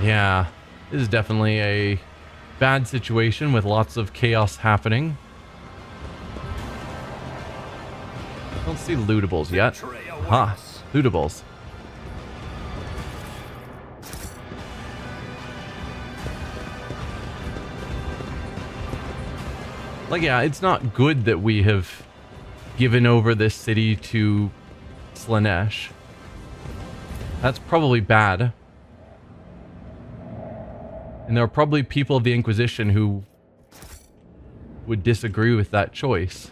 Yeah, this is definitely a bad situation with lots of chaos happening. I don't see lootables yet. Aha, lootables. Like, yeah, it's not good that we have given over this city to Slaanesh. That's probably bad. And there are probably people of the Inquisition who would disagree with that choice.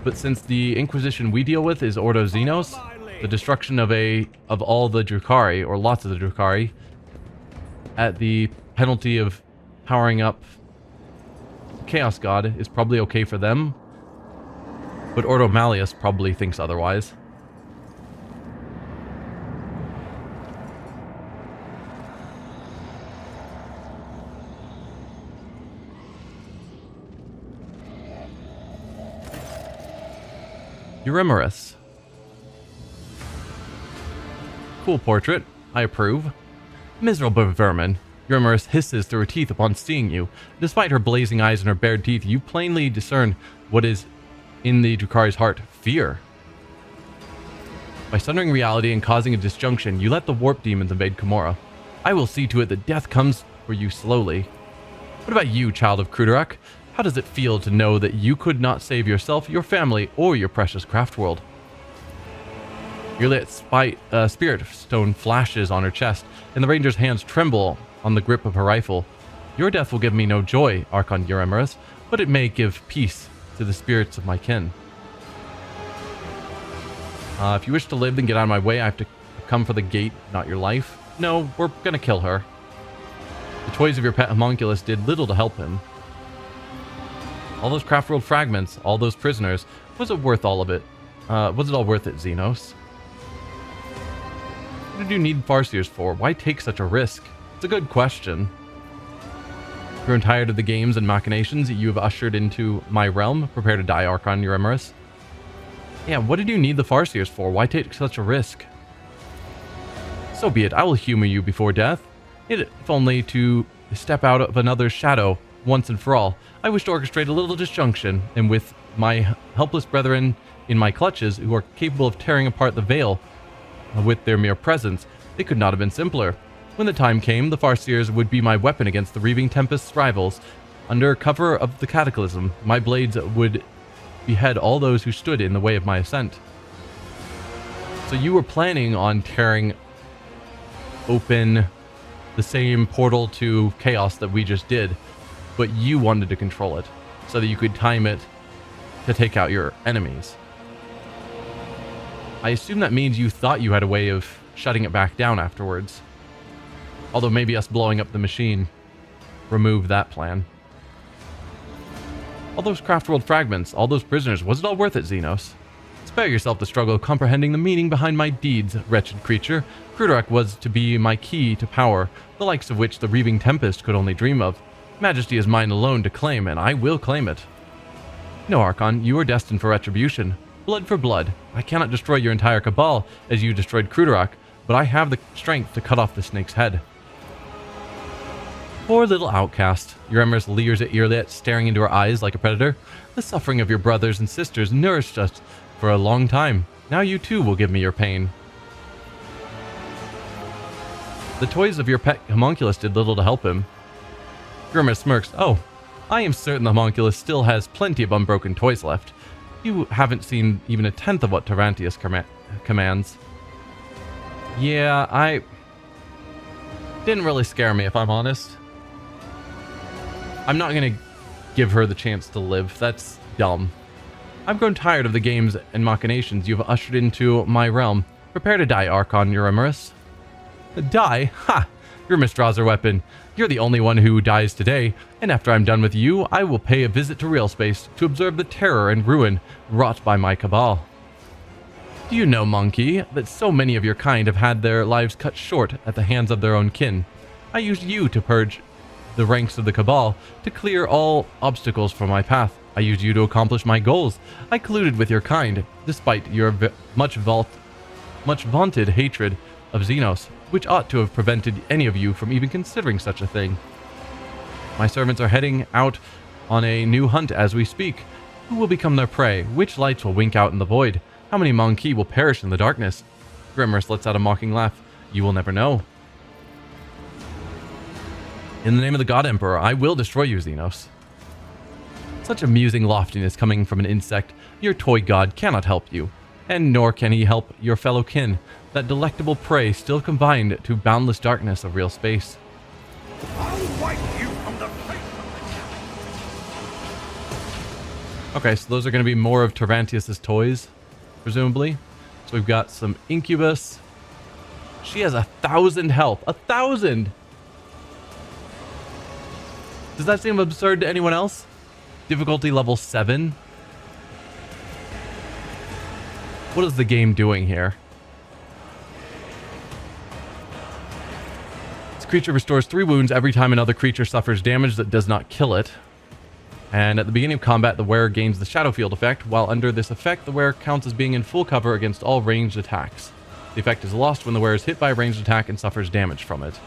But since the Inquisition we deal with is Ordo Xenos, the destruction of all the Drukhari, or lots of the Drukhari, at the penalty of powering up Chaos God is probably okay for them. But Ordo Malleus probably thinks otherwise. Yremeryss. Cool portrait. I approve. Miserable vermin. Yremeryss hisses through her teeth upon seeing you. Despite her blazing eyes and her bared teeth, you plainly discern what is in the Drukhari's heart. Fear. By sundering reality and causing a disjunction, you let the warp demons invade Komorrah. I will see to it that death comes for you slowly. What about you, child of Krudorak? How does it feel to know that you could not save yourself, your family, or your precious craft world? Your lit spirit stone flashes on her chest, and the ranger's hands tremble on the grip of her rifle. Your death will give me no joy, Archon Yremeryss, but it may give peace to the spirits of my kin. If you wish to live, then get out of my way. I have to come for the gate, not your life. No, we're gonna kill her. The toys of your pet homunculus did little to help him. All those craft world fragments, all those prisoners, was it worth all of it? Was it all worth it, Xenos? What did you need Farseers for? Why take such a risk? It's a good question. Grown tired of the games and machinations that you have ushered into my realm? Prepare to die, Archon Yremeryss. Yeah, what did you need the Farseers for? Why take such a risk? So be it, I will humor you before death. If only to step out of another's shadow once and for all. I wish to orchestrate a little disjunction, and with my helpless brethren in my clutches, who are capable of tearing apart the veil with their mere presence, it could not have been simpler. When the time came, the Farseers would be my weapon against the Reaving Tempest's rivals. Under cover of the Cataclysm, my blades would behead all those who stood in the way of my ascent. So you were planning on tearing open the same portal to chaos that we just did, but you wanted to control it so that you could time it to take out your enemies. I assume that means you thought you had a way of shutting it back down afterwards. Although maybe us blowing up the machine removed that plan. All those craft world fragments, all those prisoners, was it all worth it, Xenos? Spare yourself the struggle of comprehending the meaning behind my deeds, wretched creature. Krudorak was to be my key to power, the likes of which the Reaving Tempest could only dream of. Majesty is mine alone to claim, and I will claim it. No, Archon, you are destined for retribution. Blood for blood. I cannot destroy your entire cabal, as you destroyed Krudorak, but I have the strength to cut off the snake's head. Poor little outcast. Yremeryss leers at Yremeryss, staring into her eyes like a predator. The suffering of your brothers and sisters nourished us for a long time. Now you too will give me your pain. The toys of your pet homunculus did little to help him. Yremeryss smirks. Oh, I am certain the homunculus still has plenty of unbroken toys left. You haven't seen even a tenth of what Tarantius commands. Yeah, I... didn't really scare me, if I'm honest. I'm not going to give her the chance to live. That's dumb. I've grown tired of the games and machinations you've ushered into my realm. Prepare to die, Archon Yremeryss. Die? Ha! Yremeryss draws her weapon. You're the only one who dies today, and after I'm done with you, I will pay a visit to real space to observe the terror and ruin wrought by my cabal. Do you know, monkey, that so many of your kind have had their lives cut short at the hands of their own kin? I used you to purge the ranks of the cabal, to clear all obstacles from my path. I used you to accomplish my goals. I colluded with your kind, despite your much much vaunted hatred of xenos, which ought to have prevented any of you from even considering such a thing. My servants are heading out on a new hunt as we speak. Who will become their prey? Which lights will wink out in the void? How many Monkey will perish in the darkness? Yremeryss lets out a mocking laugh. You will never know. In the name of the God Emperor, I will destroy you, xenos. Such amusing loftiness coming from an insect. Your toy god cannot help you, and nor can he help your fellow kin, that delectable prey still confined to boundless darkness of real space. I'll wipe you from the face of Okay, so those are going to be more of Tervantius's toys, presumably. So we've got some Incubus. She has 1,000 health. 1,000! Does that seem absurd to anyone else? Difficulty level 7? What is the game doing here? This creature restores 3 wounds every time another creature suffers damage that does not kill it. And at the beginning of combat, the wearer gains the Shadow Field effect, while under this effect, the wearer counts as being in full cover against all ranged attacks. The effect is lost when the wearer is hit by a ranged attack and suffers damage from it.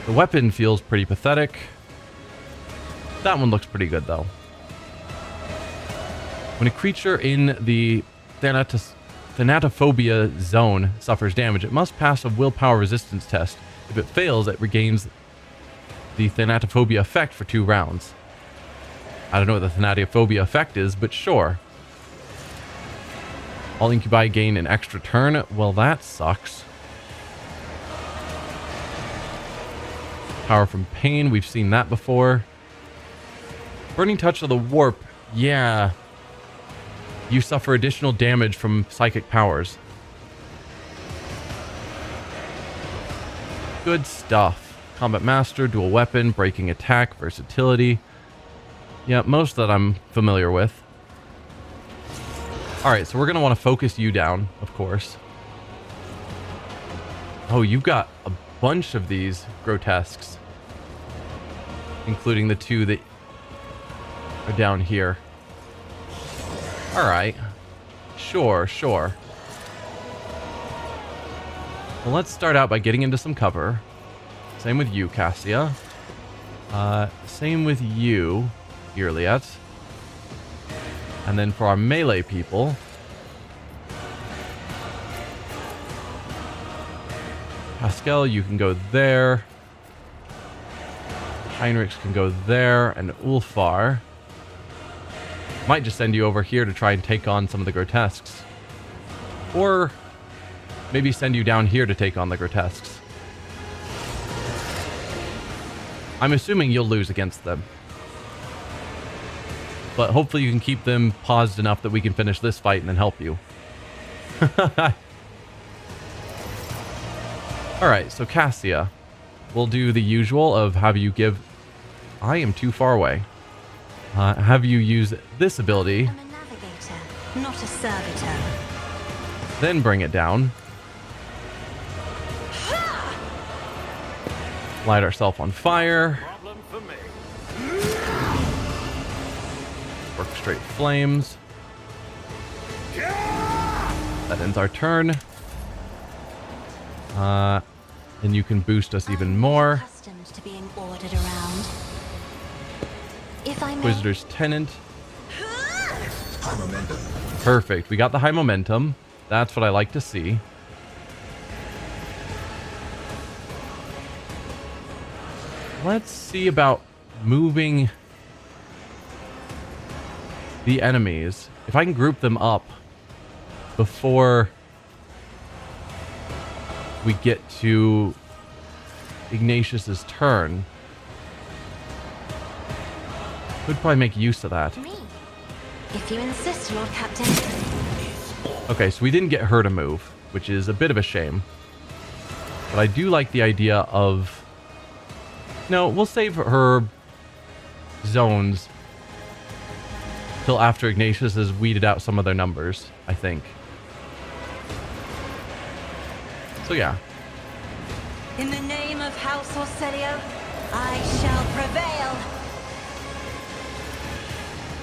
The weapon feels pretty pathetic. That one looks pretty good, though. When a creature in the Thanatophobia zone suffers damage, it must pass a willpower resistance test. If it fails, it regains the Thanatophobia effect for 2 rounds. I don't know what the Thanatophobia effect is, but sure. All incubi gain an extra turn. Well, that sucks. Power from pain, we've seen that before. Burning touch of the warp, yeah. You suffer additional damage from psychic powers. Good stuff. Combat master, dual weapon, breaking attack, versatility. Yeah, most of that I'm familiar with. Alright, so we're going to want to focus you down, of course. Oh, you've got a bunch of these grotesques. Including the 2 that are down here. Alright. Sure. Well, let's start out by getting into some cover. Same with you, Cassia. Same with you, Yremeryss. And then for our melee people, Pascal, you can go there. Heinrichs can go there, and Ulfar. Might just send you over here to try and take on some of the grotesques. Or maybe send you down here to take on the grotesques. I'm assuming you'll lose against them. But hopefully you can keep them paused enough that we can finish this fight and then help you. Alright, so Cassia. We'll do the usual of have you give... I am too far away. Have you use this ability. I'm a navigator, not a servitor. Then bring it down. Light ourselves on fire. problem for me. Orchestrate flames. That ends our turn. And you can boost us even more. Accustomed to being ordered around. If I may. Inquisitor's Tenant. High momentum. Perfect. We got the high momentum. That's what I like to see. Let's see about moving the enemies. If I can group them up before we get to Ignatius's turn, could probably make use of that. Me. If you insist, Lord Captain. Okay, so we didn't get her to move, which is a bit of a shame. But I do like the idea of... No, we'll save her zones till after Ignatius has weeded out some of their numbers, I think. So yeah. In the name of House Orselio, I shall prevail.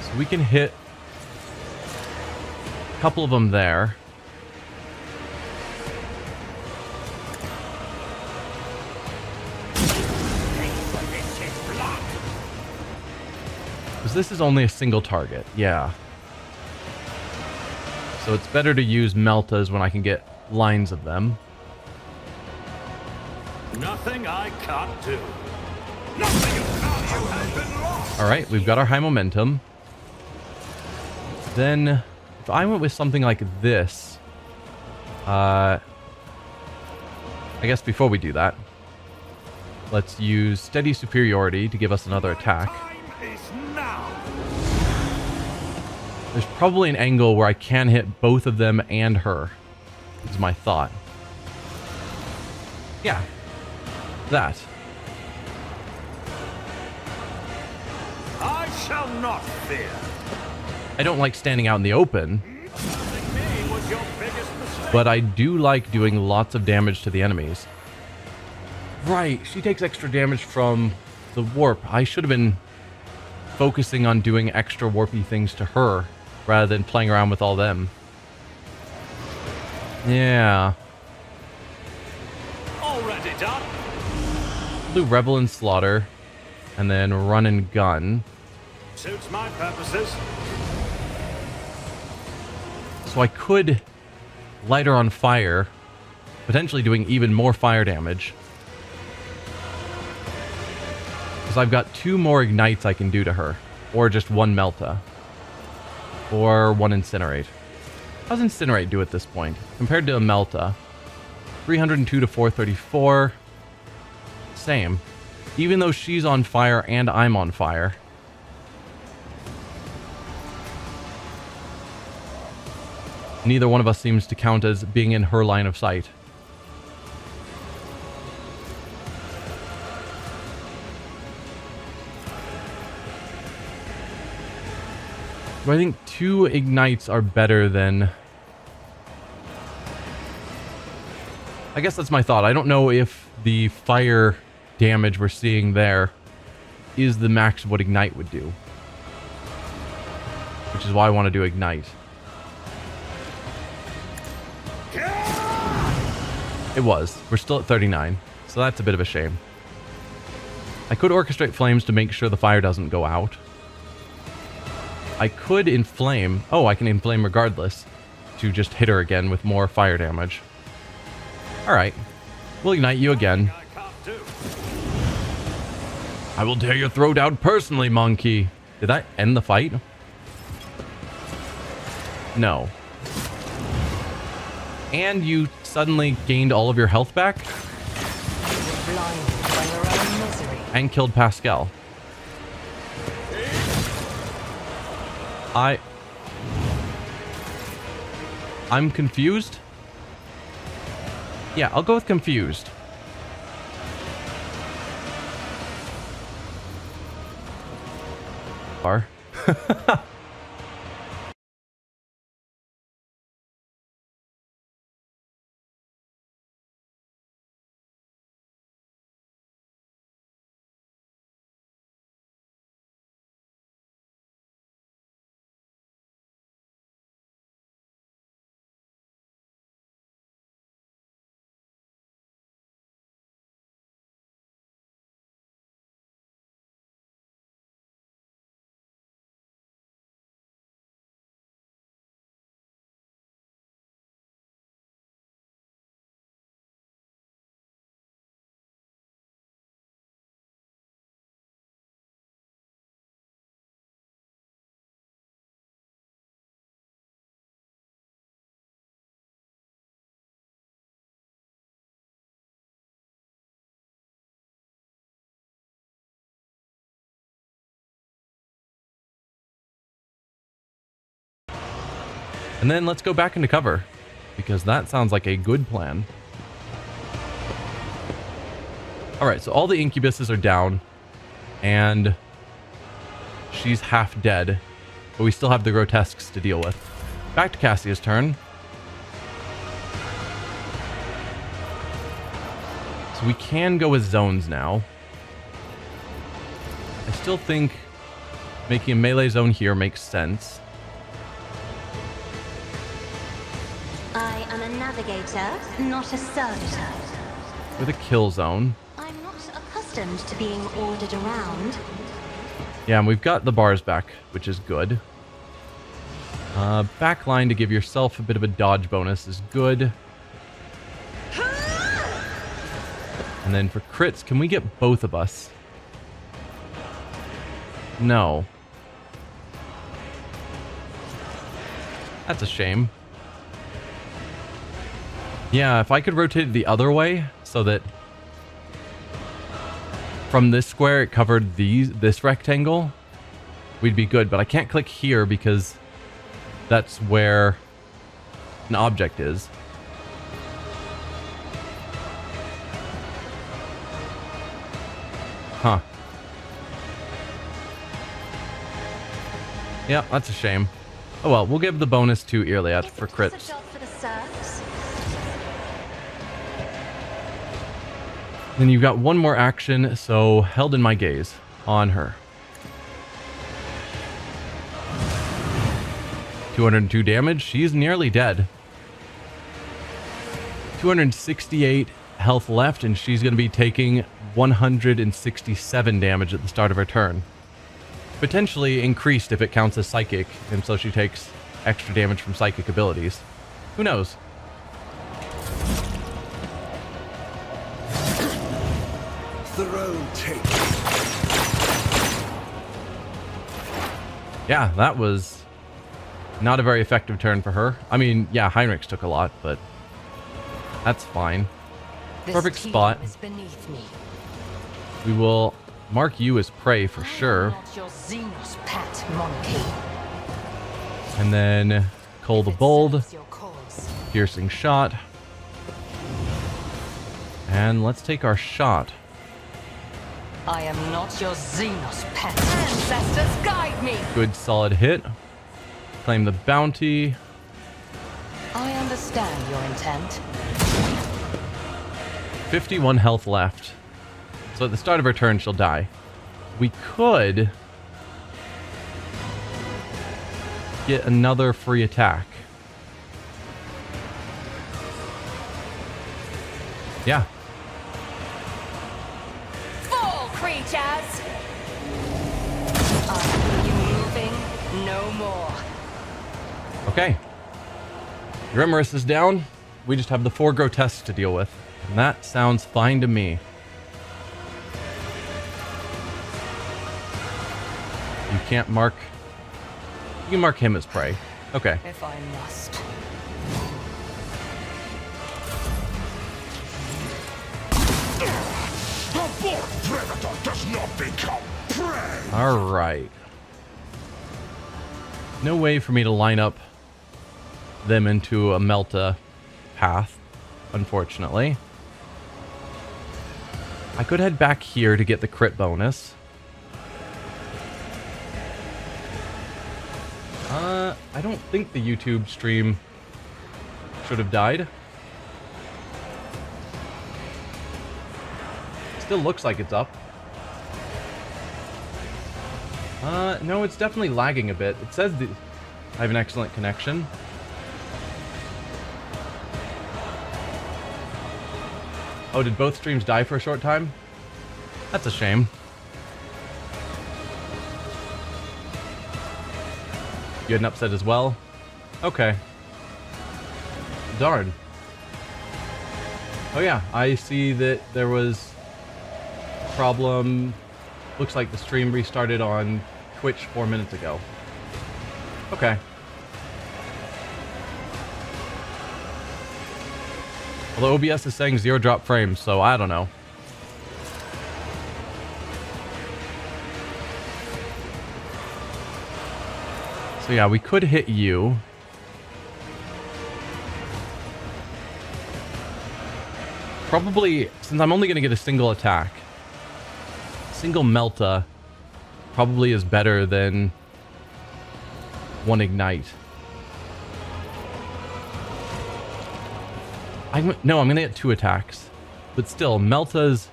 So we can hit A couple of them there. Because this is only a single target. Yeah. So it's better to use Meltas when I can get lines of them. Nothing I can't do. Nothing you can't do has been lost. Alright, we've got our high momentum. Then, if I went with something like this... I guess before we do that, let's use steady superiority to give us another attack. Time is now. There's probably an angle where I can hit both of them and her, is my thought. Yeah. That. I shall not fear. I don't like standing out in the open, Trusting me was your biggest mistake. but I do like doing lots of damage to the enemies. Right, she takes extra damage from the warp. I should have been focusing on doing extra warpy things to her rather than playing around with all them. Yeah. Already done. Do Revel and Slaughter, and then Run and Gun. Suits my purposes. So I could light her on fire, potentially doing even more fire damage. Because I've got 2 more ignites I can do to her. Or just 1 Melta. Or 1 Incinerate. How does Incinerate do at this point? Compared to a Melta. 302 to 434. Same. Even though she's on fire and I'm on fire. Neither one of us seems to count as being in her line of sight. So I think 2 ignites are better than... I guess that's my thought. I don't know if the fire damage we're seeing there is the max of what ignite would do. Which is why I want to do ignite. It was. We're still at 39, so that's a bit of a shame. I could orchestrate flames to make sure the fire doesn't go out. I could inflame. Oh, I can inflame regardless to just hit her again with more fire damage. Alright. We'll ignite you again. I can't do. I will tear your throat out personally, monkey. Did that end the fight? No. And you suddenly gained all of your health back? You're blinded by your own misery. And killed Pascal. I'm confused? Yeah, I'll go with confused. And then let's go back into cover, because that sounds like a good plan. Alright, so all the incubuses are down, and she's half dead, but we still have the grotesques to deal with. Back to Cassia's turn. So we can go with zones now. I still think making a melee zone here makes sense. I am a navigator, not a servitor. With a kill zone. I'm not accustomed to being ordered around. Yeah, and we've got the bars back, which is good. Backline to give yourself a bit of a dodge bonus is good. And then for crits, can we get both of us? No. That's a shame. Yeah, if I could rotate it the other way so that from this square it covered this rectangle, we'd be good. But I can't click here because that's where an object is. Huh. Yeah, that's a shame. Oh well, we'll give the bonus to Yremeryss for crits. Then you've got one more action, so held in my gaze on her. 202 damage. She's nearly dead. 268 health left, and she's going to be taking 167 damage at the start of her turn. Potentially increased if it counts as psychic, and so she takes extra damage from psychic abilities. Who knows? Yeah, that was not a very effective turn for her. I mean, yeah, Heinrich's took a lot, but that's fine. Perfect spot. We will mark you as prey for sure. And then Cole the Bold. Piercing shot. And let's take our shot. I am not your xenos pet. Ancestors, guide me. Good solid hit. Claim the bounty. I understand your intent. 51 health left. So at the start of her turn, she'll die. We could get another free attack. Yeah. Fall, creatures! Are you moving? No more. Okay. Yremeryss is down. We just have the 4 grotesques to deal with. And that sounds fine to me. You can't mark... You can mark him as prey. Okay. If I must. The born predator does not become prey! Alright. No way for me to line up them into a Melta path, unfortunately. I could head back here to get the crit bonus. I don't think the YouTube stream should have died. Still looks like it's up. No, it's definitely lagging a bit. It says I have an excellent connection. Oh, did both streams die for a short time? That's a shame. You had an upset as well? Okay. Darn. Oh yeah, I see that there was a problem. Looks like the stream restarted on Twitch 4 minutes ago. Okay. Although OBS is saying 0 drop frames, so I don't know. So yeah, we could hit you. Probably, since I'm only going to get a single attack, single Melta probably is better than one Ignite. No, I'm going to get 2 attacks. But still, Meltas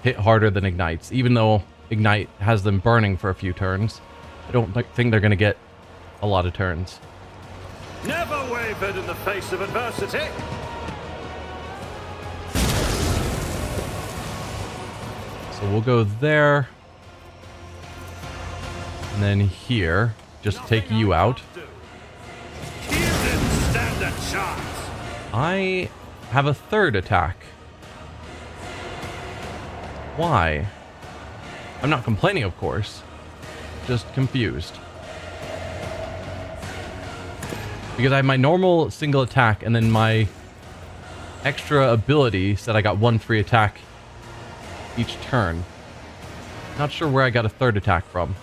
hit harder than Ignites, even though Ignite has them burning for a few turns. I don't think they're going to get a lot of turns. Never wavered in the face of adversity. So we'll go there. And then here. Just take you out. You didn't stand a chance. I have a third attack. Why? I'm not complaining, of course. Just confused. Because I have my normal single attack and then my extra ability said I got one free attack each turn. Not sure where I got a third attack from.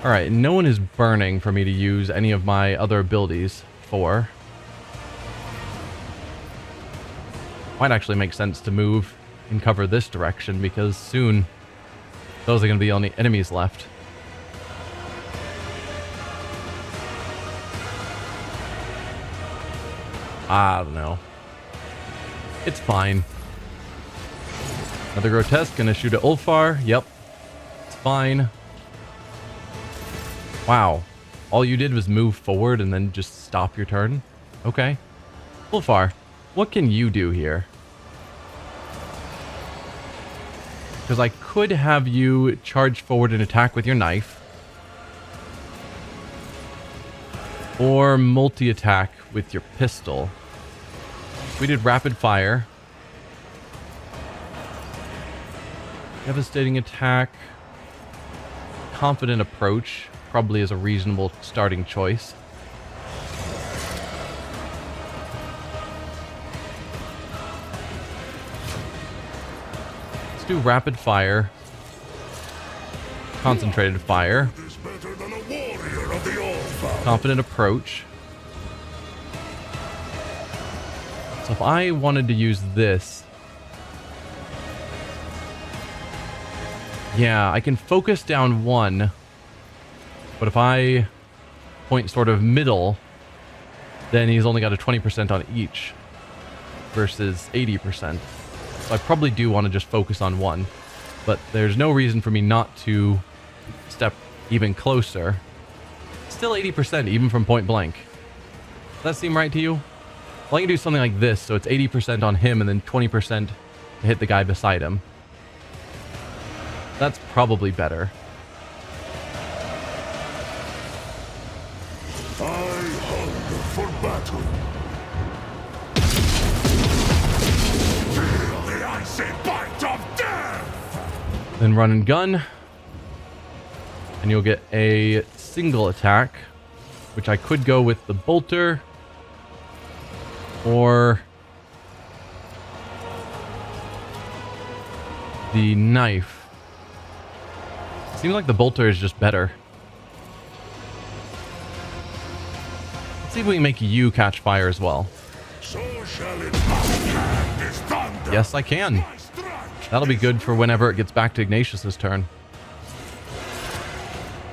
Alright, no one is burning for me to use any of my other abilities for. Might actually make sense to move and cover this direction because soon those are going to be the only enemies left. I don't know. It's fine. Another grotesque gonna shoot at Ulfar. Yep. It's fine. Wow. All you did was move forward and then just stop your turn? Okay. Ulfar, what can you do here? Because I could have you charge forward and attack with your knife. Or multi-attack with your pistol. We did rapid fire. Devastating attack. Confident approach. Probably is a reasonable starting choice. Let's do rapid fire. Concentrated fire. Confident approach. So if I wanted to use this... Yeah, I can focus down one. But if I point sort of middle, then he's only got a 20% on each versus 80%. So I probably do want to just focus on one. But there's no reason for me not to step even closer. Still 80% even from point blank. Does that seem right to you? Well, I can do something like this, so it's 80% on him and then 20% to hit the guy beside him. That's probably better. I hunger for battle. Feel the icy bite of death! Then run and gun. And you'll get a single attack, which I could go with the bolter. Or the knife. Seems like the bolter is just better. Let's see if we can make you catch fire as well. So shall it be. This thunder. Yes, I can. That'll be good for whenever it gets back to Ignatius's turn.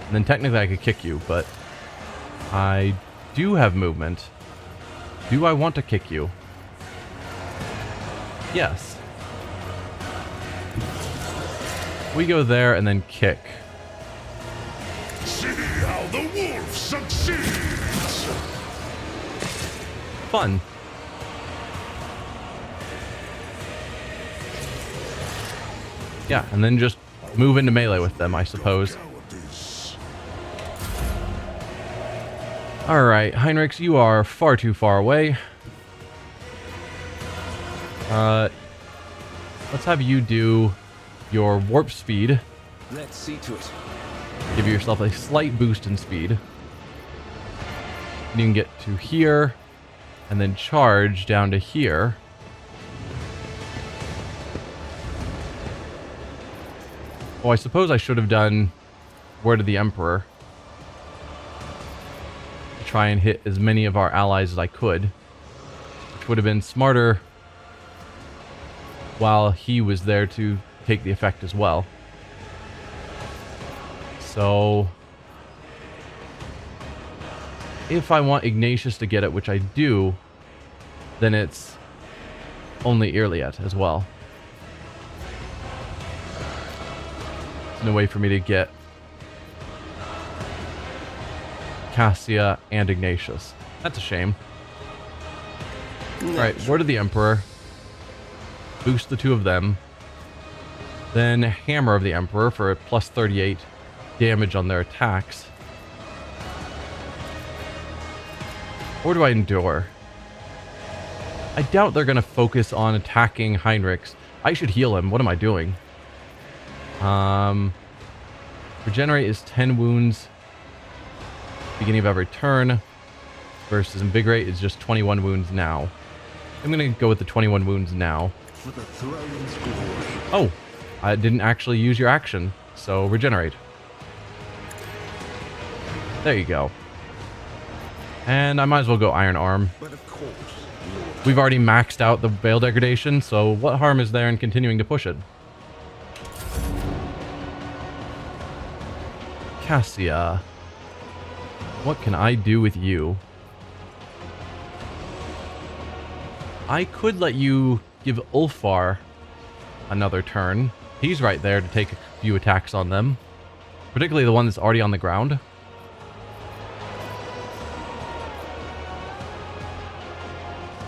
And then technically I could kick you, but I do have movement. Do I want to kick you? Yes. We go there and then kick. See how the wolf succeeds. Fun. Yeah, and then just move into melee with them, I suppose. Alright, Heinrichs, you are far too far away. Let's have you do your warp speed. Let's see to it. Give yourself a slight boost in speed. You can get to here, and then charge down to here. Oh, I suppose I should have done Word of the Emperor. To try and hit as many of our allies as I could. Which would have been smarter while he was there to take the effect as well. So if I want Ignatius to get it, which I do, then it's only Irliet as well. There's no way for me to get Cassia, and Ignatius. That's a shame. Alright, Word of the Emperor. Boost the two of them. Then Hammer of the Emperor for a plus 38 damage on their attacks. Or do I endure? I doubt they're going to focus on attacking Heinrichs. I should heal him. What am I doing? Regenerate is 10 wounds. Beginning of every turn. Versus Invigorate is just 21 wounds now. I'm going to go with the 21 wounds now. For the throne's glory. Oh, I didn't actually use your action. So regenerate. There you go. And I might as well go Iron Arm. But of course, Lord. We've already maxed out the Veil Degradation, so what harm is there in continuing to push it? Cassia. What can I do with you? I could let you give Ulfar another turn. He's right there to take a few attacks on them. Particularly the one that's already on the ground.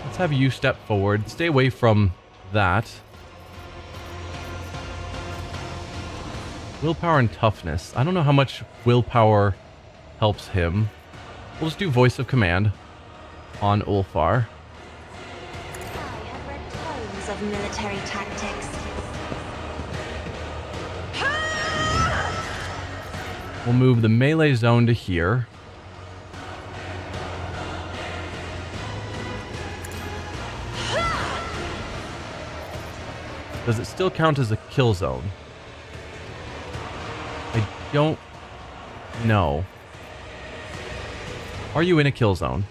Let's have you step forward. Stay away from that. Willpower and toughness. I don't know how much willpower helps him. We'll just do Voice of Command on Ulfar. I have read tomes of military tactics. We'll move the melee zone to here. Does it still count as a kill zone? I don't know. Are you in a kill zone?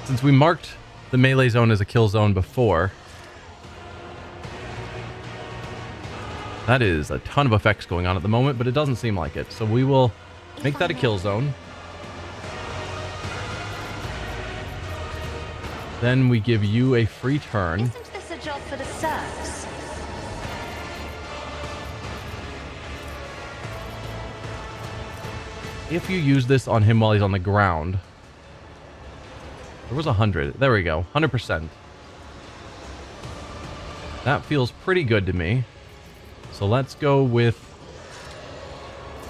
Since we marked the melee zone as a kill zone before, that is a ton of effects going on at the moment, but it doesn't seem like it. So we will make that a kill zone. Then we give you a free turn. Isn't this a job for the serfs? If you use this on him while he's on the ground. There was 100. There we go. 100%. That feels pretty good to me. So let's go with...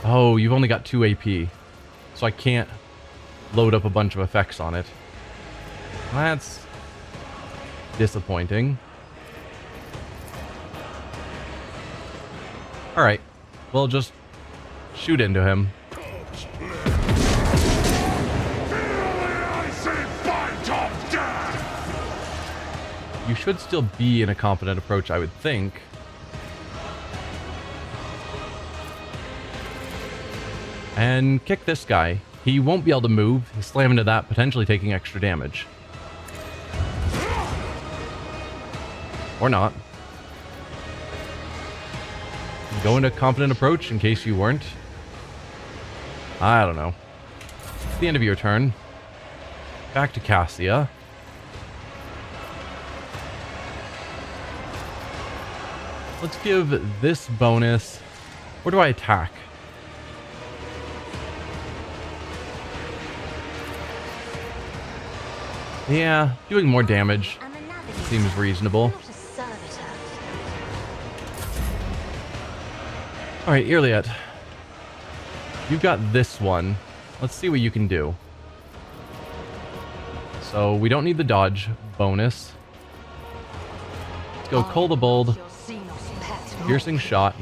Oh, you've only got 2 AP. So I can't load up a bunch of effects on it. That's disappointing. Alright. We'll just shoot into him. You should still be in a confident approach, I would think. And kick this guy. He won't be able to move. He'll slam into that, potentially taking extra damage. Or not. Go into confident approach in case you weren't. I don't know. It's the end of your turn. Back to Cassia. Let's give this bonus. Where do I attack? Yeah, doing more damage I'm a navigator, seems reasonable. not a servitor. Alright, Irliet. You've got this one. Let's see what you can do. So, we don't need the dodge bonus. Let's go Cull the Bold. Piercing shot.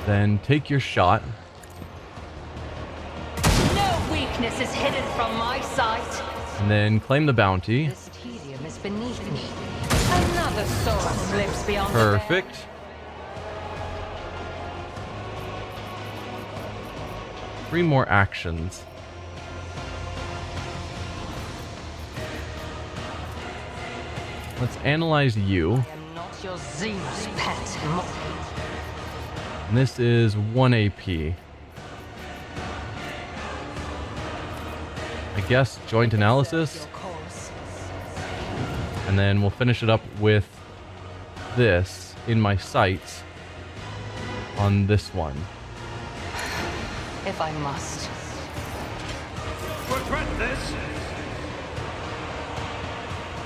Then take your shot. No weakness is hidden from my sight. And then claim the bounty. This tedium is beneath me. Another soul slips beyond Perfect. Three more actions. Let's analyze you. I am not your xenos pet. And this is 1 AP. I guess joint analysis. Your course. And then we'll finish it up with this in my sights on this one. If I must. regret this.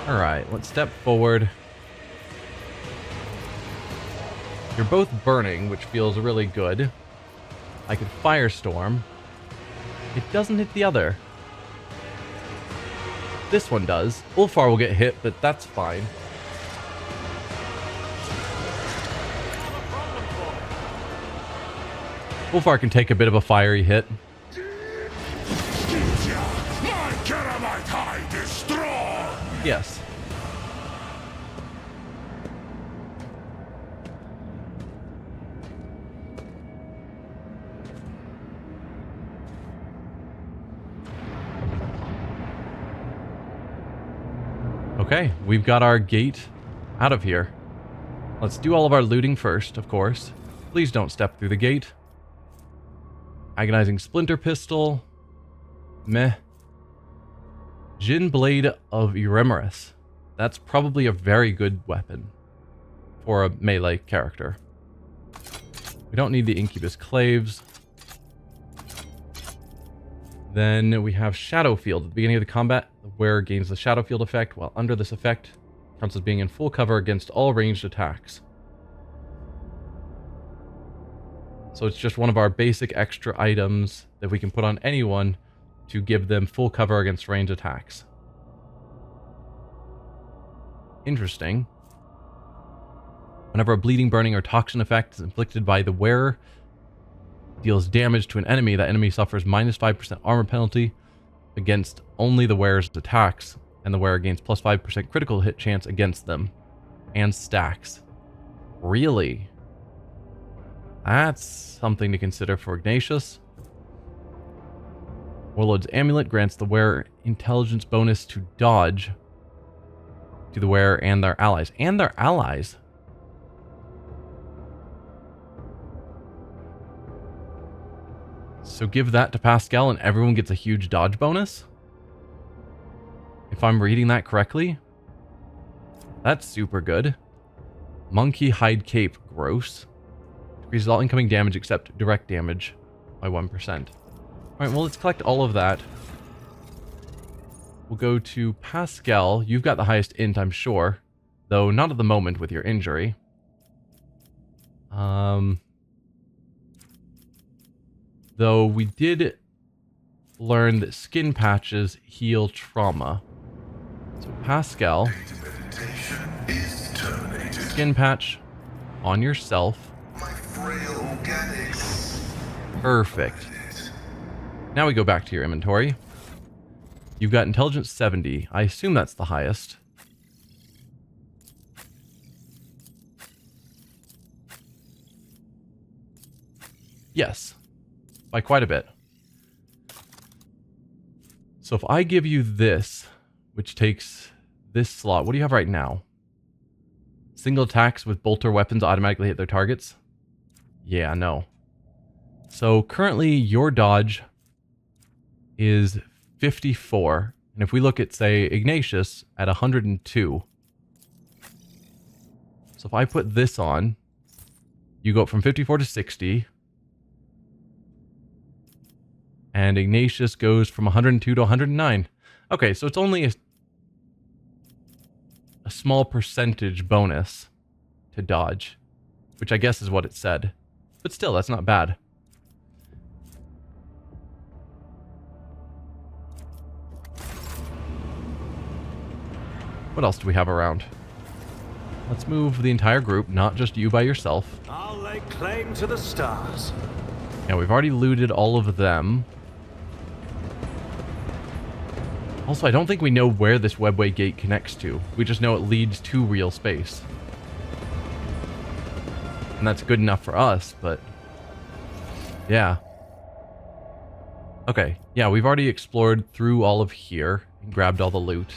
Alright, let's step forward. You're both burning, which feels really good. I could firestorm. It doesn't hit the other. This one does. Ulfar will get hit, but that's fine. Ulfar can take a bit of a fiery hit. Yes. Okay, we've got our gate out of here. Let's do all of our looting first, of course. Please don't step through the gate. Agonizing Splinter Pistol. Meh. Jin Blade of Yremeryss. That's probably a very good weapon for a melee character. We don't need the Incubus Claves. Then we have Shadow Field. At the beginning of the combat, the wearer gains the Shadow Field effect, while under this effect, counts as being in full cover against all ranged attacks. So it's just one of our basic extra items that we can put on anyone to give them full cover against ranged attacks. Interesting. Whenever a bleeding, burning, or toxin effect is inflicted by the wearer, deals damage to an enemy, that enemy suffers minus 5% armor penalty against only the wearer's attacks, and the wearer gains plus 5% critical hit chance against them, and stacks. Really? That's something to consider for Ignatius. Warlord's Amulet grants the wearer intelligence bonus to dodge to the wearer and their allies. And their allies? So give that to Pascal and everyone gets a huge dodge bonus? If I'm reading that correctly? That's super good. Monkey Hide Cape, gross. Decreases all incoming damage except direct damage by 1%. Alright, well, let's collect all of that. We'll go to Pascal. You've got the highest int, I'm sure. Though not at the moment with your injury. Though we did learn that skin patches heal trauma. So Pascal, skin patch on yourself. Perfect. Now we go back to your inventory. You've got intelligence 70. I assume that's the highest. Yes. By quite a bit. So if I give you this, which takes this slot, what do you have right now? Single attacks with bolter weapons automatically hit their targets? Yeah, no. So currently your dodge is 54. And if we look at, say, Ignatius at 102. So if I put this on, you go up from 54 to 60. And Ignatius goes from 102 to 109. Okay, so it's only a small percentage bonus to dodge, which I guess is what it said. But still, that's not bad. What else do we have around? Let's move the entire group, not just you by yourself. I'll lay claim to the stars. Yeah, we've already looted all of them. Also, I don't think we know where this webway gate connects to. We just know it leads to real space. And that's good enough for us, but... yeah. Okay, yeah, we've already explored through all of here and grabbed all the loot.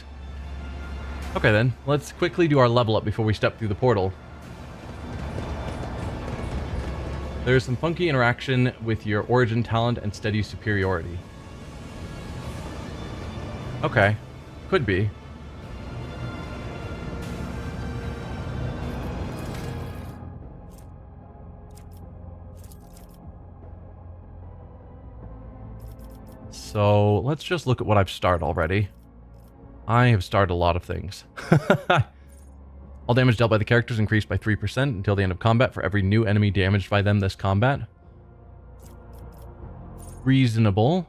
Okay then, let's quickly do our level up before we step through the portal. There's some funky interaction with your origin talent and steady superiority. Okay, could be. So let's just look at what I've starred already. I have starred a lot of things. All damage dealt by the characters increased by 3% until the end of combat for every new enemy damaged by them this combat. Reasonable.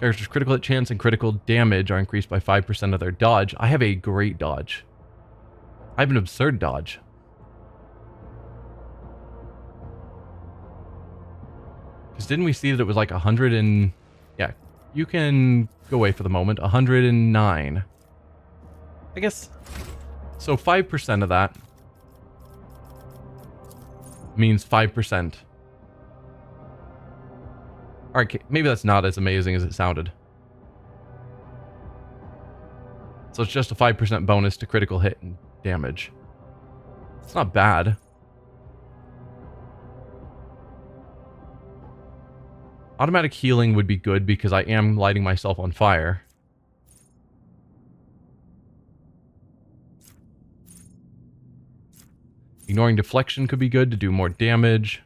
Characters' critical hit chance and critical damage are increased by 5% of their dodge. I have a great dodge. I have an absurd dodge. Because didn't we see that it was like 100 and... Yeah, you can go away for the moment. 109. I guess... So 5% of that means 5%. Alright, maybe that's not as amazing as it sounded. So it's just a 5% bonus to critical hit and damage. It's not bad. Automatic healing would be good because I am lighting myself on fire. Ignoring deflection could be good to do more damage.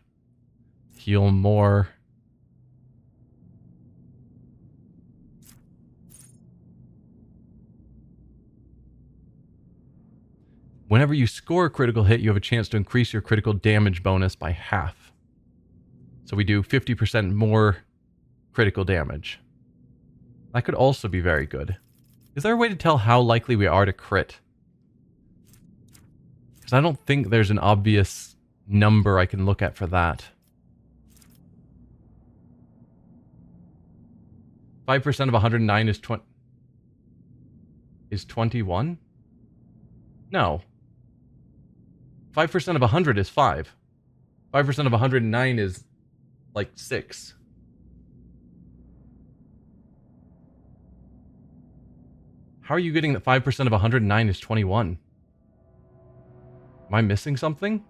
Heal more. Whenever you score a critical hit, you have a chance to increase your critical damage bonus by half. So we do 50% more critical damage. That could also be very good. Is there a way to tell how likely we are to crit? Because I don't think there's an obvious number I can look at for that. 5% of 109 is 21? No. 5% of 100 is 5. 5% of 109 is like 6. How are you getting that 5% of 109 is 21? Am I missing something?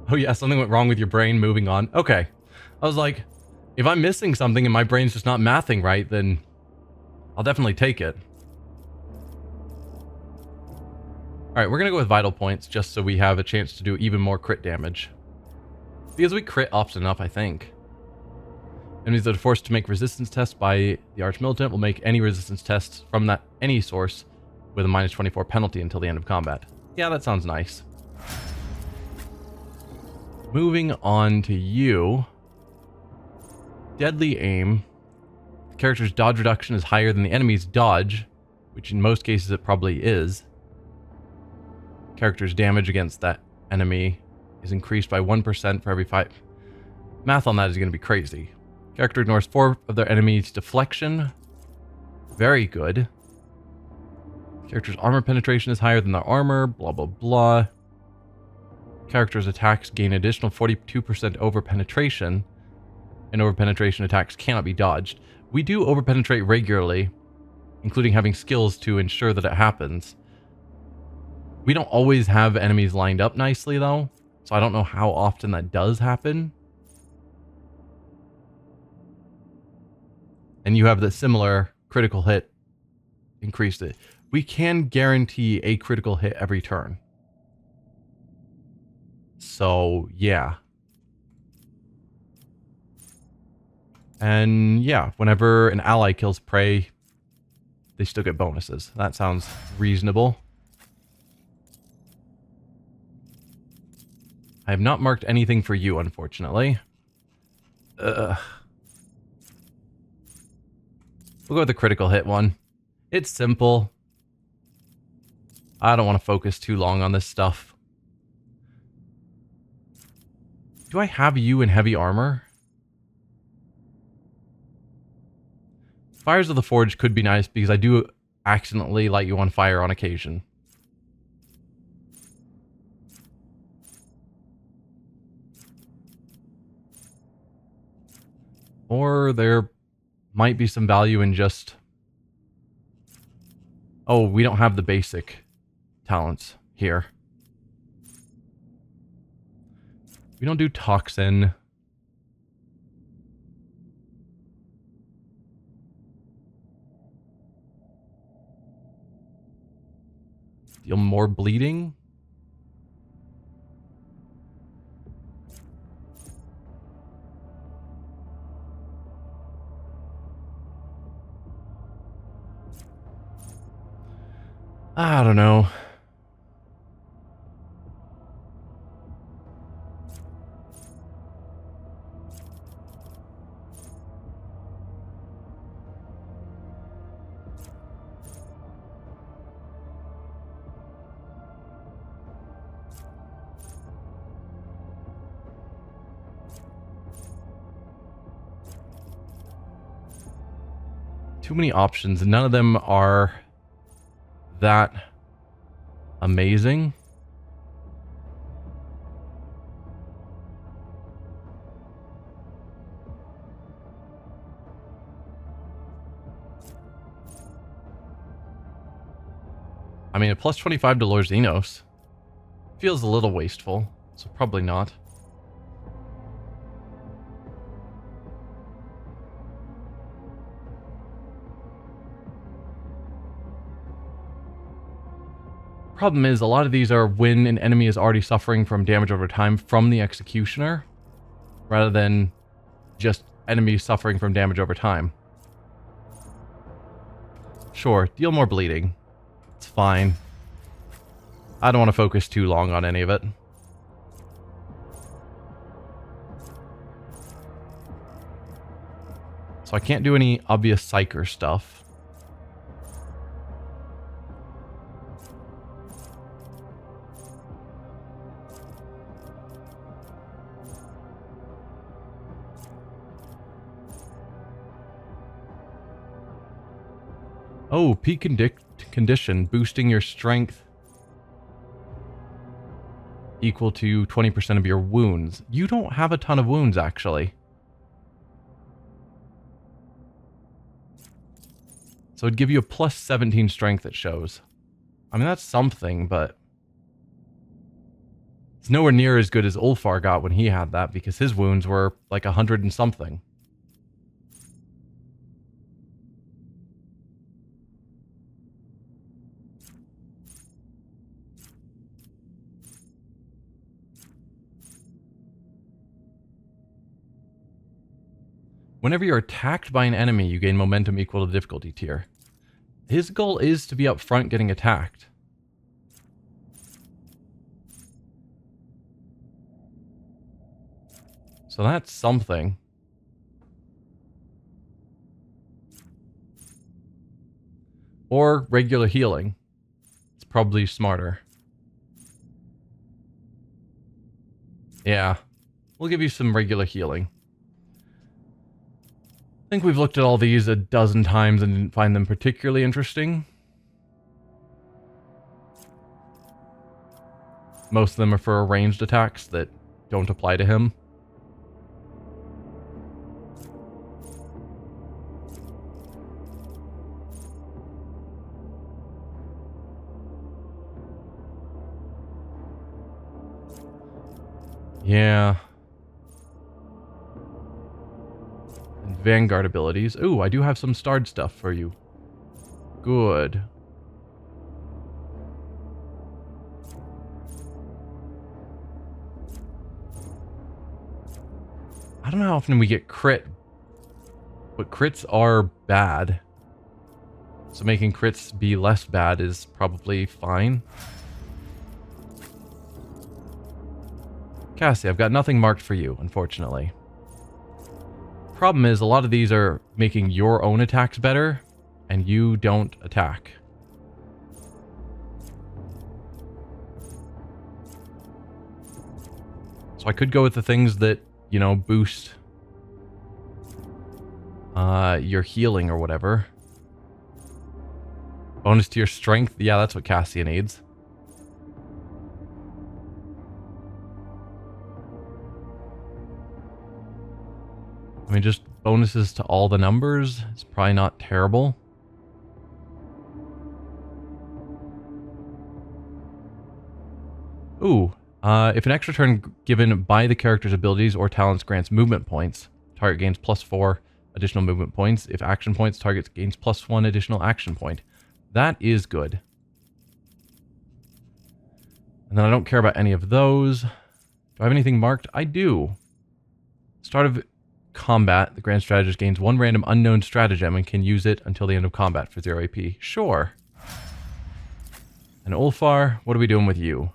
Oh yeah, something went wrong with your brain, moving on. Okay. I was like, if I'm missing something and my brain's just not mathing right, then I'll definitely take it. Alright, we're going to go with vital points just so we have a chance to do even more crit damage. Because we crit often enough, I think. Enemies that are forced to make resistance tests by the Archmilitant will make any resistance tests from any source with a minus 24 penalty until the end of combat. Yeah, that sounds nice. Moving on to you. Deadly aim. The character's dodge reduction is higher than the enemy's dodge, which in most cases it probably is. Character's damage against that enemy is increased by 1% for every 5. Math on that is going to be crazy. Character ignores 4 of their enemies' deflection. Very good. Character's armor penetration is higher than their armor. Blah, blah, blah. Character's attacks gain additional 42% over penetration. And over penetration attacks cannot be dodged. We do over penetrate regularly, including having skills to ensure that it happens. We don't always have enemies lined up nicely though, so I don't know how often that does happen. And you have the similar critical hit increased it. We can guarantee a critical hit every turn. So, yeah. And yeah, whenever an ally kills prey, they still get bonuses. That sounds reasonable. I have not marked anything for you, unfortunately. We'll go with the critical hit one. It's simple. I don't want to focus too long on this stuff. Do I have you in heavy armor? Fires of the Forge could be nice because I do accidentally light you on fire on occasion. Or there might be some value in just... Oh, we don't have the basic talents here. We don't do toxin. Deal more bleeding. I don't know. Too many options, and none of them are that amazing. I mean, a plus 25 to lure xenos feels a little wasteful, so probably not. Problem is, a lot of these are when an enemy is already suffering from damage over time from the executioner, rather than just enemies suffering from damage over time. Sure, deal more bleeding. It's fine. I don't want to focus too long on any of it. So I can't do any obvious psyker stuff. Oh, peak condition, boosting your strength equal to 20% of your wounds. You don't have a ton of wounds, actually. So it'd give you a plus 17 strength, it shows. I mean, that's something, but it's nowhere near as good as Ulfar got when he had that, because his wounds were like 100 and something. Whenever you're attacked by an enemy, you gain momentum equal to the difficulty tier. His goal is to be up front getting attacked. So that's something. Or regular healing. It's probably smarter. Yeah. We'll give you some regular healing. I think we've looked at all these a dozen times and didn't find them particularly interesting. Most of them are for ranged attacks that don't apply to him. Yeah. And Vanguard abilities. Ooh, I do have some starred stuff for you. Good. I don't know how often we get crit, but crits are bad. So making crits be less bad is probably fine. Cassie, I've got nothing marked for you, unfortunately. Problem is, a lot of these are making your own attacks better, and you don't attack. So I could go with the things that, you know, boost your healing or whatever. Bonus to your strength. Yeah, that's what Cassia needs. I mean, just bonuses to all the numbers. It's probably not terrible. Ooh, If an extra turn given by the character's abilities or talents grants movement points, target gains +4 additional movement points. If action points, target gains +1 additional action point. That is good. And then I don't care about any of those. Do I have anything marked? I do. Start of combat, the Grand Strategist gains 1 random unknown stratagem and can use it until the end of combat for 0 AP. Sure. And Ulfar, what are we doing with you?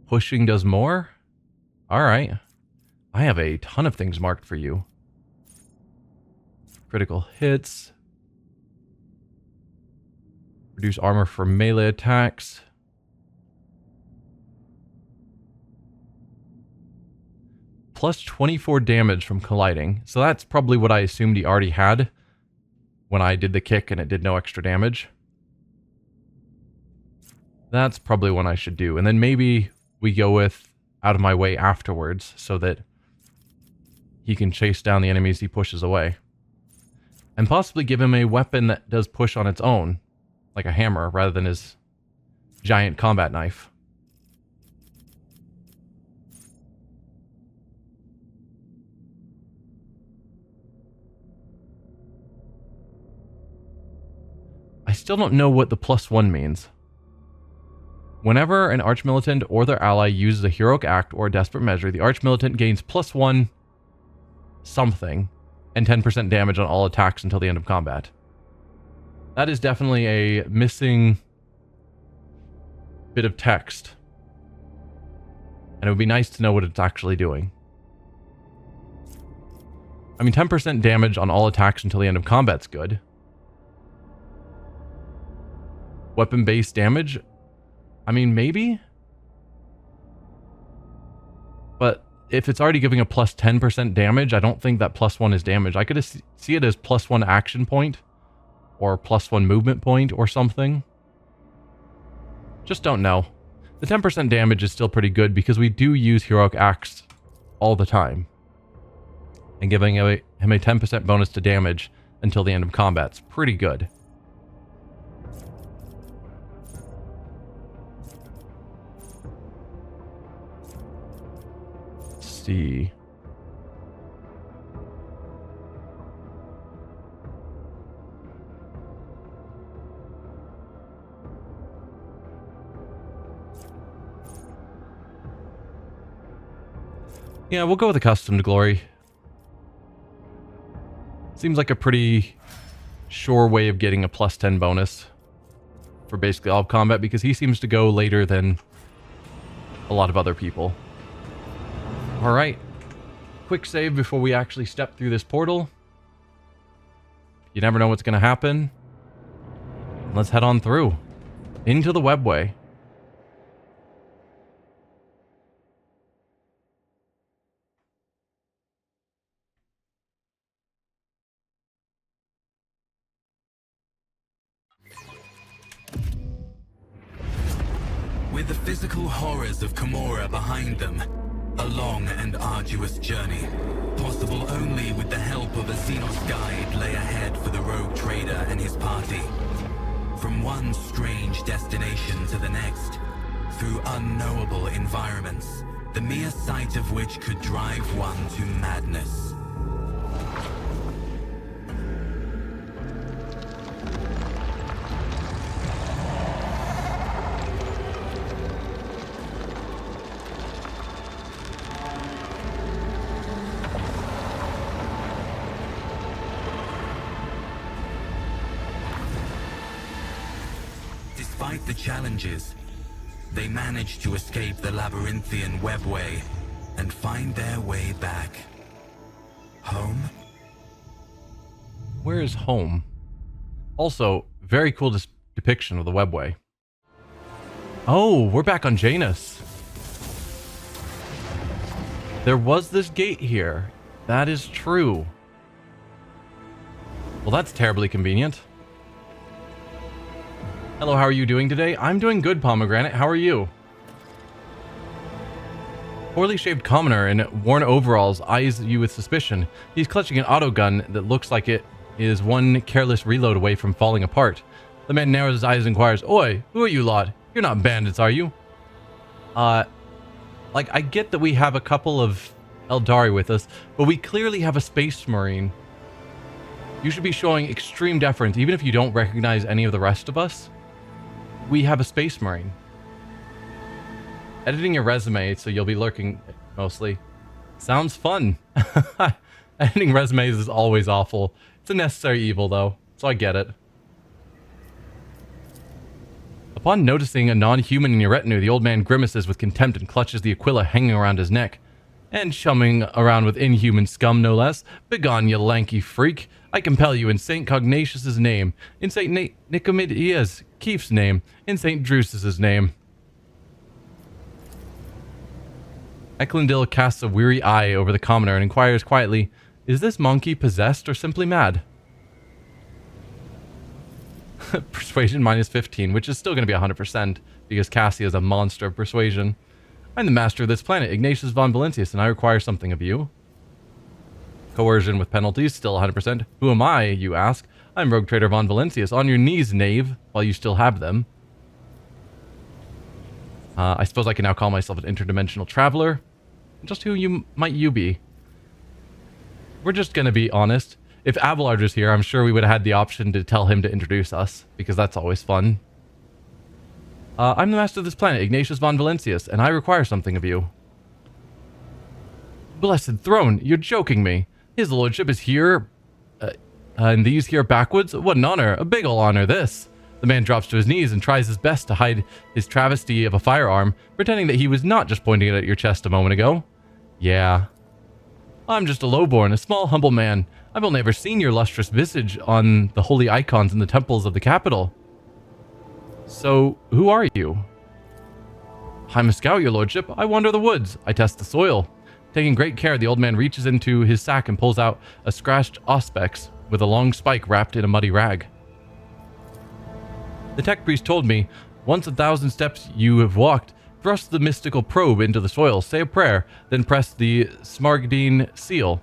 Pushing does more? Alright. I have a ton of things marked for you. Critical hits. Reduce armor for melee attacks. Plus 24 damage from colliding. So that's probably what I assumed he already had when I did the kick and it did no extra damage. That's probably what I should do. And then maybe we go with out of my way afterwards so that he can chase down the enemies he pushes away. And possibly give him a weapon that does push on its own, like a hammer, rather than his giant combat knife. I still don't know what the +1 means. Whenever an Archmilitant or their ally uses a heroic act or a desperate measure, the Archmilitant gains +1 something and 10% damage on all attacks until the end of combat. That is definitely a missing bit of text. And it would be nice to know what it's actually doing. I mean, 10% damage on all attacks until the end of combat's good. Weapon-based damage? I mean, maybe? But if it's already giving a plus 10% damage, I don't think that +1 is damage. I could see it as +1 action point or +1 movement point or something. Just don't know. The 10% damage is still pretty good because we do use heroic acts all the time. And giving him a 10% bonus to damage until the end of combat's pretty good. See. Yeah, we'll go with accustomed glory. Seems like a pretty sure way of getting a +10 bonus for basically all combat because he seems to go later than a lot of other people. Alright, quick save before we actually step through this portal. You never know what's going to happen. Let's head on through. Into the webway. With the physical horrors of Komorra behind them, a long and arduous journey, possible only with the help of a xenos guide, lay ahead for the rogue trader and his party. From one strange destination to the next, through unknowable environments, the mere sight of which could drive one to madness. Despite the challenges, they managed to escape the labyrinthian webway and find their way back. Home? Where is home? Also, very cool depiction of the webway. Oh, we're back on Janus. There was this gate here. That is true. Well, that's terribly convenient. Hello, how are you doing today? I'm doing good, Pomegranate. How are you? Poorly shaved commoner in worn overalls eyes you with suspicion. He's clutching an autogun that looks like it is one careless reload away from falling apart. The man narrows his eyes and inquires, "Oi, who are you lot? You're not bandits, are you?" Like, I get that we have a couple of Eldari with us, but we clearly have a space marine. You should be showing extreme deference, even if you don't recognize any of the rest of us. We have a space marine. Editing your resume so you'll be lurking mostly. Sounds fun. Editing resumes is always awful. It's a necessary evil though, so I get it. Upon noticing a non-human in your retinue, the old man grimaces with contempt and clutches the Aquila hanging around his neck. And chumming around with inhuman scum, no less. Begone, you lanky freak. I compel you in St. Cognatius's name, in St. Nicomedes Keefe's name, in St. Drusus's name. Eklundil casts a weary eye over the commoner and inquires quietly, "Is this monkey possessed or simply mad?" Persuasion minus 15, which is still going to be 100%, because Cassie is a monster of persuasion. "I'm the master of this planet, Ignatius von Valentius, and I require something of you." Coercion with penalties, still 100%. "Who am I, you ask? I'm Rogue Trader von Valentius. On your knees, knave, while you still have them." I suppose I can now call myself an interdimensional traveler. Just who might you be? We're just going to be honest. If Abelard was here, I'm sure we would have had the option to tell him to introduce us, because that's always fun. "I'm the master of this planet, Ignatius von Valentius, and I require something of you." "Blessed throne, you're joking me. His lordship is here, and these here backwoods? What an honor, a big ol' honor this." The man drops to his knees and tries his best to hide his travesty of a firearm, pretending that he was not just pointing it at your chest a moment ago. "Yeah. I'm just a lowborn, a small, humble man. I've only ever seen your lustrous visage on the holy icons in the temples of the capital." "So, who are you?" "I'm a scout, your lordship. I wander the woods. I test the soil." Taking great care, the old man reaches into his sack and pulls out a scratched auspex with a long spike wrapped in a muddy rag. "The tech priest told me, once 1,000 steps you have walked, thrust the mystical probe into the soil, say a prayer, then press the Smaragdine seal.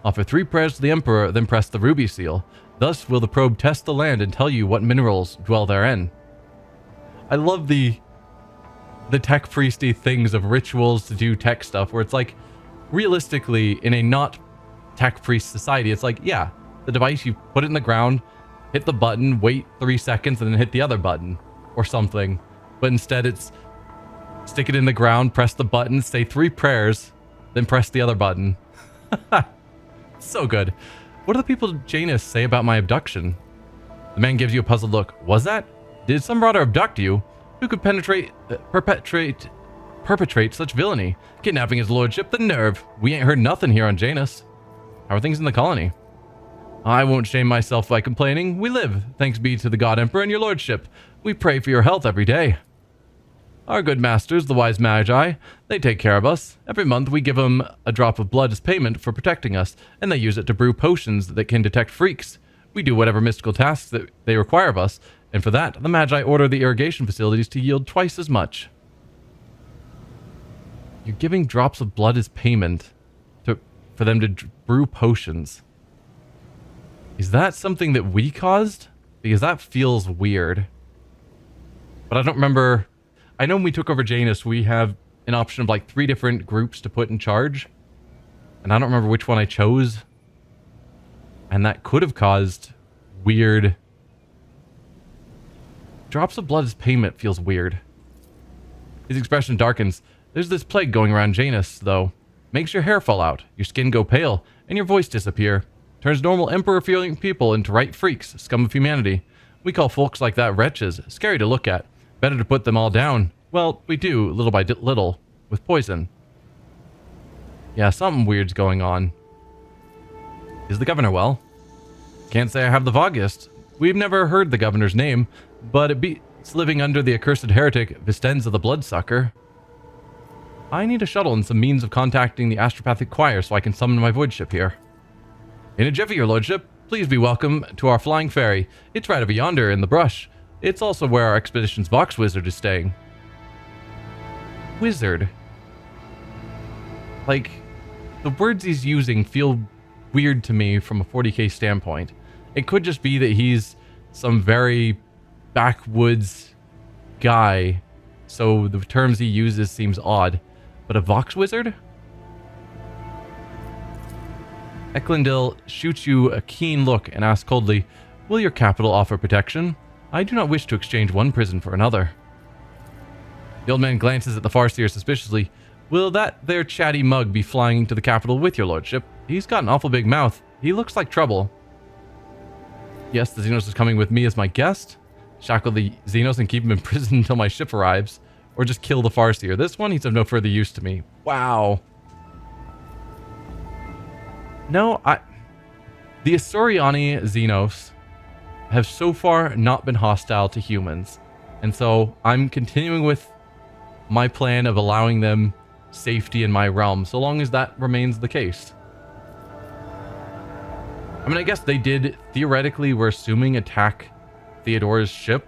Offer 3 prayers to the Emperor, then press the ruby seal. Thus will the probe test the land and tell you what minerals dwell therein." I love the tech priesty things of rituals to do tech stuff, where it's like, realistically, in a not tech priest society, it's like, yeah, the device, you put it in the ground, hit the button, wait 3 seconds, and then hit the other button, or something. But instead it's, stick it in the ground, press the button, say 3 prayers, then press the other button. So good. "What do the people of Janus say about my abduction?" The man gives you a puzzled look. "Was that? Did some marauder abduct you? Who could perpetrate such villainy? Kidnapping his lordship, the nerve. We ain't heard nothing here on Janus. How are things in the colony?" "I won't shame myself by complaining. We live, thanks be to the God Emperor and your lordship. We pray for your health every day. Our good masters, the wise magi, they take care of us. Every month we give them a drop of blood as payment for protecting us, and they use it to brew potions that can detect freaks. We do whatever mystical tasks that they require of us, and for that, the magi order the irrigation facilities to yield twice as much." You're giving drops of blood as payment for them to brew potions. Is that something that we caused? Because that feels weird. But I don't remember. I know when we took over Janus, we have an option of like 3 different groups to put in charge. And I don't remember which one I chose. And that could have caused weird. Drops of blood as payment feels weird. His expression darkens. "There's this plague going around Janus, though. Makes your hair fall out, your skin go pale, and your voice disappear. Turns normal emperor-feeling people into right freaks, scum of humanity. We call folks like that wretches, scary to look at. Better to put them all down. Well, we do, little by little, with poison." Yeah, something weird's going on. "Is the governor well?" "Can't say I have the vaguest. We've never heard the governor's name, but it beats living under the accursed heretic Vistenza the Bloodsucker. I need a shuttle and some means of contacting the astropathic choir so I can summon my voidship here." "In a jiffy, your lordship. Please be welcome to our flying ferry. It's right over yonder in the brush. It's also where our expedition's box wizard is staying." Wizard? Like, the words he's using feel weird to me from a 40k standpoint. It could just be that he's some very backwoods guy, so the terms he uses seems odd. But a Vox Wizard? Eklundil shoots you a keen look and asks coldly, "Will your capital offer protection? I do not wish to exchange one prison for another." The old man glances at the Farseer suspiciously. "Will that there chatty mug be flying to the capital with your lordship? He's got an awful big mouth. He looks like trouble." "Yes, the Xenos is coming with me as my guest. Shackle the Xenos and keep him in prison until my ship arrives. Or just kill the Farseer. This one, he's of no further use to me." Wow. No, the Asoriani Xenos have so far not been hostile to humans. And so I'm continuing with my plan of allowing them safety in my realm, so long as that remains the case. I mean, I guess they did, theoretically, we're assuming, attack Theodore's ship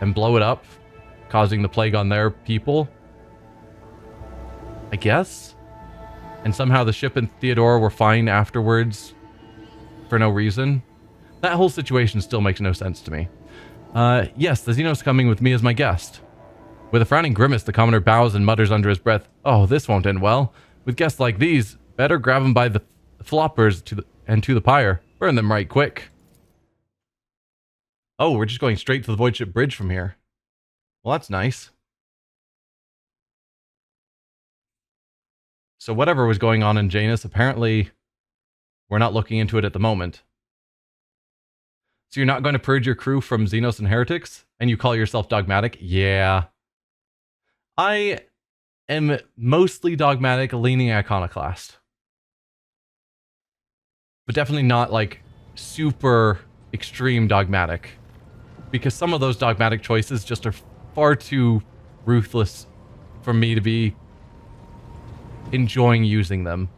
and blow it up, causing the plague on their people. I guess? And somehow the ship and Theodore were fine afterwards for no reason. That whole situation still makes no sense to me. Yes, the Xenos coming with me as my guest. With a frowning grimace, the commoner bows and mutters under his breath, "Oh, this won't end well. With guests like these, better grab them by the floppers to the pyre. Burn them right quick." Oh, we're just going straight to the voidship bridge from here. Well, that's nice. So whatever was going on in Janus, apparently we're not looking into it at the moment. So you're not going to purge your crew from Xenos and heretics? And you call yourself dogmatic? Yeah. I am mostly dogmatic, leaning iconoclast. But definitely not like super extreme dogmatic. Because some of those dogmatic choices just are far too ruthless for me to be enjoying using them.